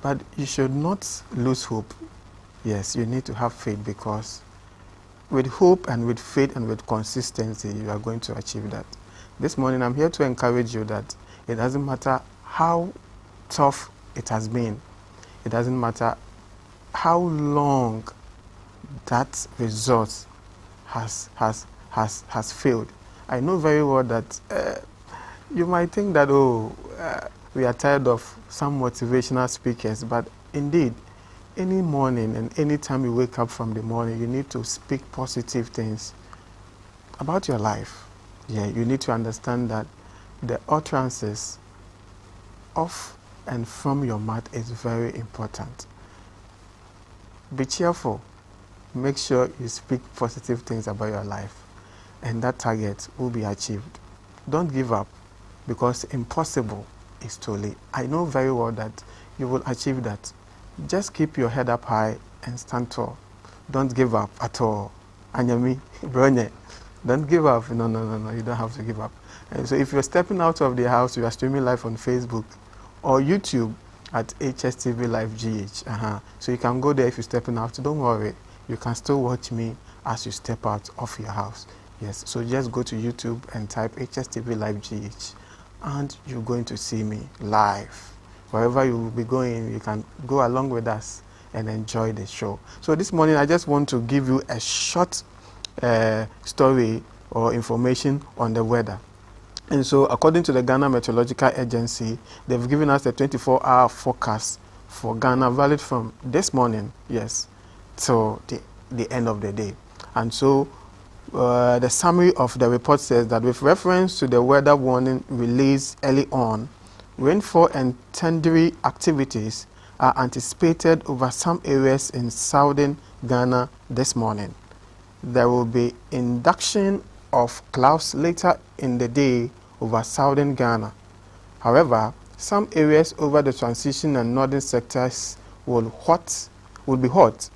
But you should not lose hope. Yes, you need to have faith, because with hope and with faith and with consistency, you are going to achieve that. This morning, I'm here to encourage you that it doesn't matter how tough it has been. It doesn't matter how long that result has failed. I know very well that you might think that, we are tired of some motivational speakers, but indeed, any morning and any time you wake up from the morning, you need to speak positive things about your life. Yeah, you need to understand that the utterances of and from your mouth is very important. Be cheerful. Make sure you speak positive things about your life, and that target will be achieved. Don't give up, because impossible is too late. I know very well that you will achieve that. Just keep your head up high and stand tall. Don't give up at all. Anyami, Bronye, don't give up. No, you don't have to give up. And so if you're stepping out of the house, you are streaming live on Facebook or YouTube at HSTV Live GH. So you can go there if you're stepping out. Don't worry. You can still watch me as you step out of your house. Yes, so just go to YouTube and type HSTV Live GH, and you're going to see me live. Wherever you will be going, you can go along with us and enjoy the show. So this morning, I just want to give you a short story or information on the weather. And so according to the Ghana Meteorological Agency, they've given us a 24-hour forecast for Ghana, valid from this morning, yes, till the end of the day. And so the summary of the report says that with reference to the weather warning released early on, rainfall and thundery activities are anticipated over some areas in southern Ghana this morning. There will be induction of clouds later in the day over southern Ghana. However, some areas over the transition and northern sectors will be hot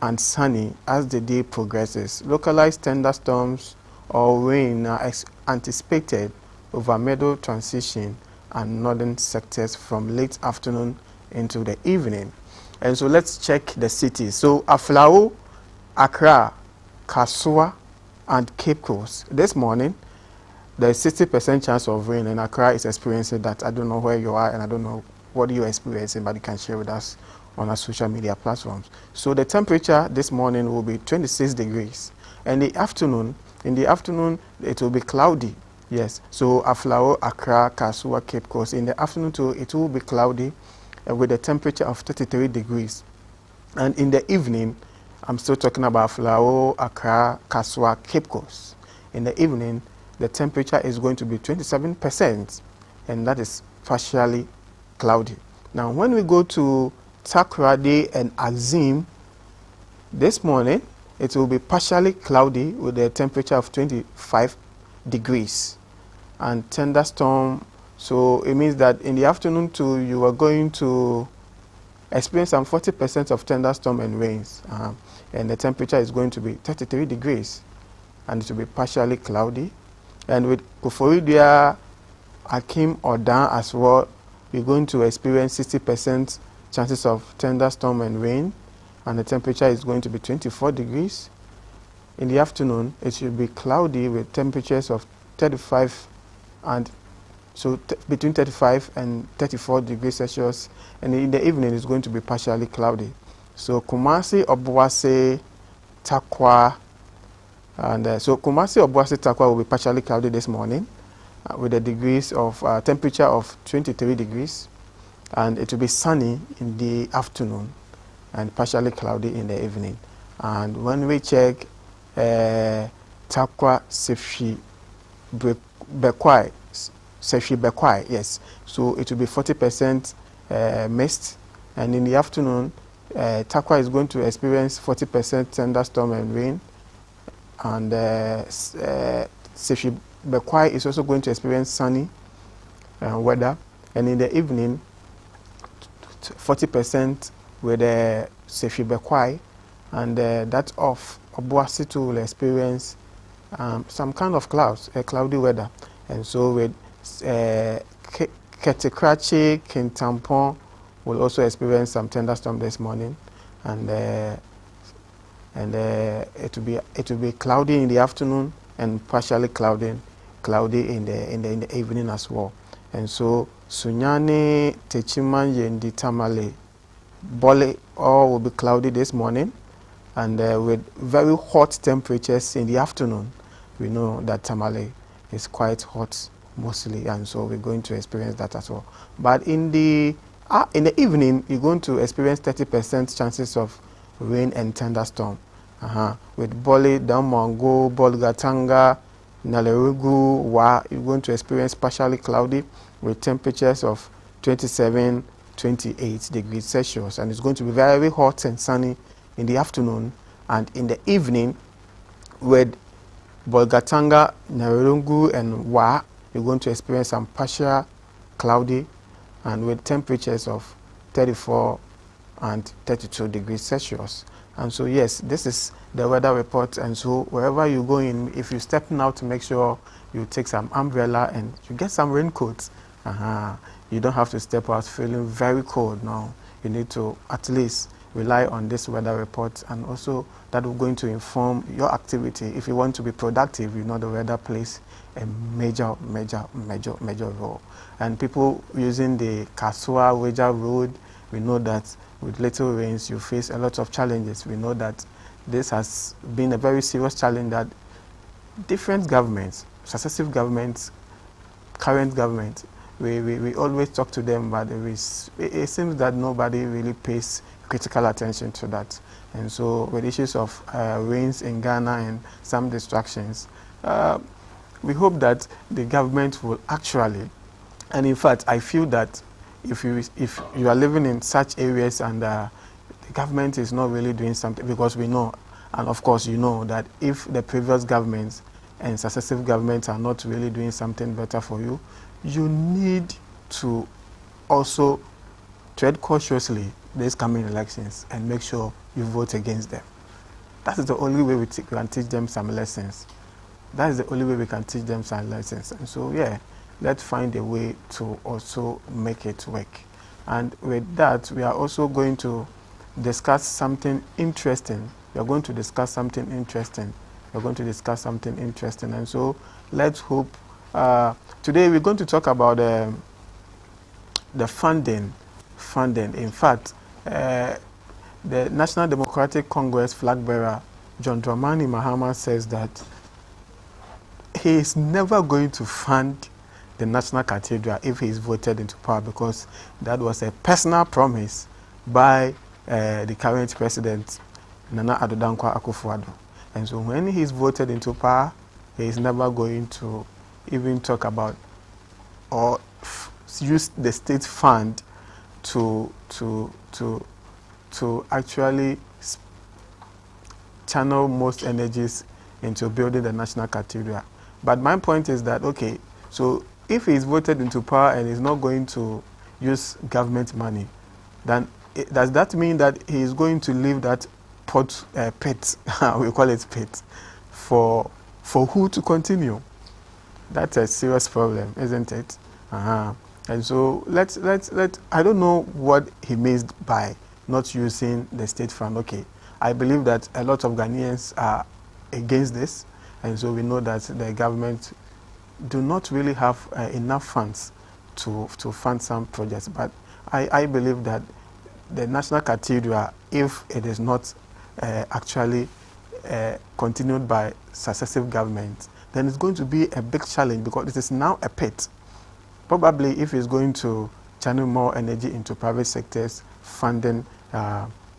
and sunny as the day progresses. Localized thunderstorms or rain are anticipated over middle transition and northern sectors from late afternoon into the evening. And so let's check the cities. So Aflao, Accra, Kasua, and Cape Coast. This morning, there's 60% chance of rain, and Accra is experiencing that. I don't know where you are, and I don't know what you're experiencing, but you can share with us on our social media platforms. So the temperature this morning will be 26 degrees. And in the afternoon, it will be cloudy. Yes, so Aflao, Accra, Kasua, Cape Coast. In the afternoon too, it will be cloudy with a temperature of 33 degrees. And in the evening, I'm still talking about Aflao, Accra, Kasua, Cape Coast. In the evening, the temperature is going to be 27%, and that is partially cloudy. Now, when we go to Takoradi and Axim, this morning, it will be partially cloudy with a temperature of 25 degrees. And thunderstorm, so it means that in the afternoon too, you are going to experience some 40% of thunderstorm and rains. And the temperature is going to be 33 degrees. And it will be partially cloudy. And with Kuforidia, Akim, or Dan as well, we're going to experience 60% chances of thunderstorm and rain. And the temperature is going to be 24 degrees. In the afternoon, it should be cloudy with temperatures of 35 and so between 35 and 34 degrees Celsius, and in the evening it's going to be partially cloudy. So Kumasi, Obuasi, Takwa, and so Kumasi, Obuasi, Takwa will be partially cloudy this morning with a degrees of temperature of 23 degrees, and it will be sunny in the afternoon and partially cloudy in the evening. And when we check Takwa, Sefi, Bekwai, yes. So it will be 40% mist, and in the afternoon, Takwa is going to experience 40% thunderstorm and rain, and Sefi Bekwai is also going to experience sunny weather, and in the evening, 40% with Sefi Bekwai, and that of Obuasi too will experience some kind of clouds, cloudy weather. And so with Ketekrachi, Kintampon, will also experience some thunderstorm this morning, and it will be cloudy in the afternoon and partially cloudy in the evening as well. And so Sunyani, Techiman, Yendi, Tamale, Bole, all will be cloudy this morning, and with very hot temperatures in the afternoon. We know that Tamale is quite hot mostly, and so we're going to experience that as well. But in the evening, you're going to experience 30% chances of rain and thunderstorm. With Bole, Damongo, Bolgatanga, Nalerugu, Wa, you're going to experience partially cloudy with temperatures of 27, 28 degrees Celsius, and it's going to be very hot and sunny in the afternoon, and in the evening with Bolgatanga, Nalerugu, and Wa, you're going to experience some partial cloudy and with temperatures of 34 and 32 degrees Celsius. And so yes, this is the weather report, and so wherever you go in, if you're stepping out, to make sure you take some umbrella and you get some raincoats. You don't have to step out feeling very cold now. You need to at least rely on this weather report, and also that will going to inform your activity. If you want to be productive, you know the weather plays a major role. And people using the Kasua Weja Road, we know that with little rains you face a lot of challenges. We know that this has been a very serious challenge that different governments, successive governments, current government, we always talk to them, but it seems that nobody really pays critical attention to that. And so with issues of rains in Ghana and some distractions, we hope that the government will actually, and in fact I feel that if you are living in such areas and the government is not really doing something, because we know, and of course you know, that if the previous governments and successive governments are not really doing something better for you, you need to also tread cautiously these coming elections and make sure you vote against them. That is the only way we can teach them some lessons. That is the only way we can teach them some lessons. And so yeah, let's find a way to also make it work. And with that, we are also going to discuss something interesting. We are going to discuss something interesting. And so let's hope. Today we're going to talk about the funding. In fact, the National Democratic Congress flag bearer John Dramani Mahama says that he is never going to fund the National Cathedral if he is voted into power, because that was a personal promise by the current president, Nana Addo Dankwa Akufo-Addo. And so when he is voted into power, he is never going to even talk about or use the state fund to actually channel most energies into building the National Cathedral. But my point is that, okay, so if he is voted into power and is not going to use government money, then does that mean that he is going to leave that pit, we call it pit, for who to continue? That's a serious problem, isn't it? And so let's I don't know what he means by not using the state fund. Okay, I believe that a lot of Ghanaians are against this, and so we know that the government do not really have enough funds to fund some projects. But I believe that the National Cathedral, if it is not actually continued by successive governments, then it's going to be a big challenge, because it is now a pit. Probably if it's going to channel more energy into private sectors funding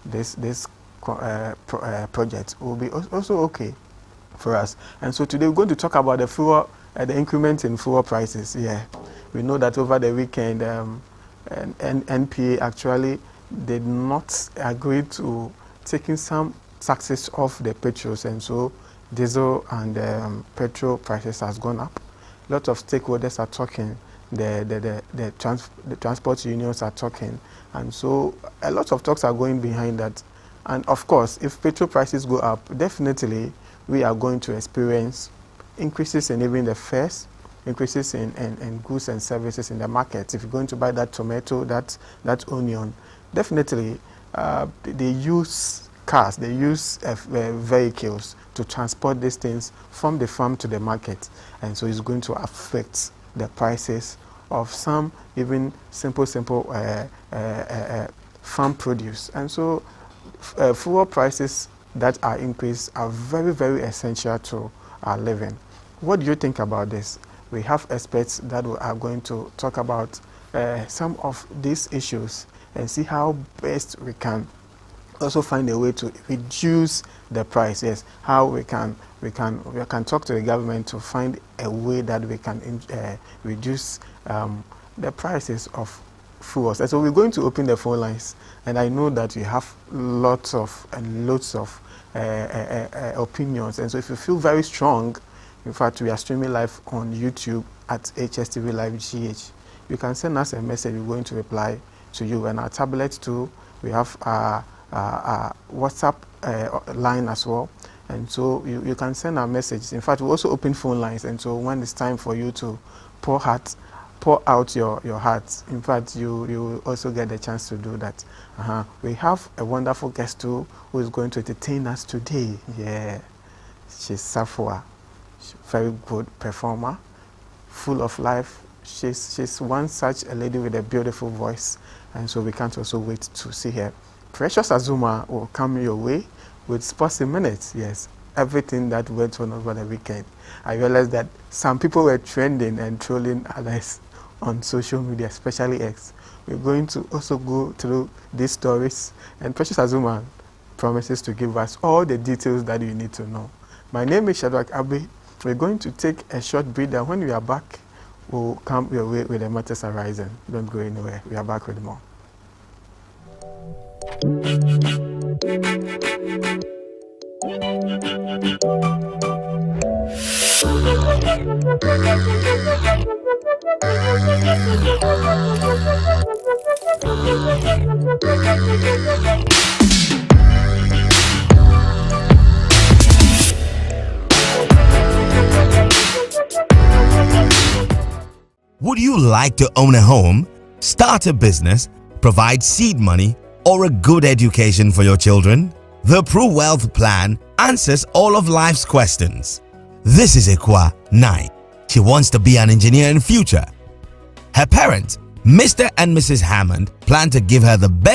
this project, will be also okay for us. And so today we're going to talk about the increment in fuel prices. Yeah, we know that over the weekend, NPA actually did not agree to taking some taxes off the petrols, and so diesel and petrol prices has gone up. A lot of stakeholders are talking. The transport unions are talking, and so a lot of talks are going behind that. And of course, if petrol prices go up, definitely we are going to experience increases in even the fares, increases in goods and services in the market. If you're going to buy that tomato, that onion, definitely they use cars, they use vehicles to transport these things from the farm to the market, and so it's going to affect the prices of some even simple farm produce. And so fuel prices that are increased are very, very essential to our living. What do you think about this? We have experts that are going to talk about some of these issues and see how best we can also find a way to reduce the price. Yes, how we can talk to the government to find a way that we can reduce the prices of fuels. And so we're going to open the phone lines, and I know that you have lots of opinions. And so if you feel very strong, in fact, we are streaming live on YouTube at HSTV Live GH. You can send us a message. We're going to reply to you. And our tablet too, we have our WhatsApp line as well. And so you can send our messages. In fact, we also open phone lines. And so when it's time for you to pour out your heart, in fact, you will also get the chance to do that. We have a wonderful guest too who is going to entertain us today. Yeah, she's Safwa. Very good performer, full of life. She's one such a lady with a beautiful voice, and so we can't also wait to see her. Precious Azuma will come your way with Sports in Minutes. Yes, everything that went on over the weekend. I realized that some people were trending and trolling others on social media, especially X. We're going to also go through these stories, and Precious Azuma promises to give us all the details that you need to know. My name is Shadrach Abe. We're going to take a short breather. When we are back, we'll come your way with the matters arising. Don't go anywhere. We are back with more. Would you like to own a home, start a business, provide seed money, or a good education for your children? The Pro Wealth Plan answers all of life's questions. This is Ekwa 9. She wants to be an engineer in future. Her parents, Mr. and Mrs. Hammond, plan to give her the best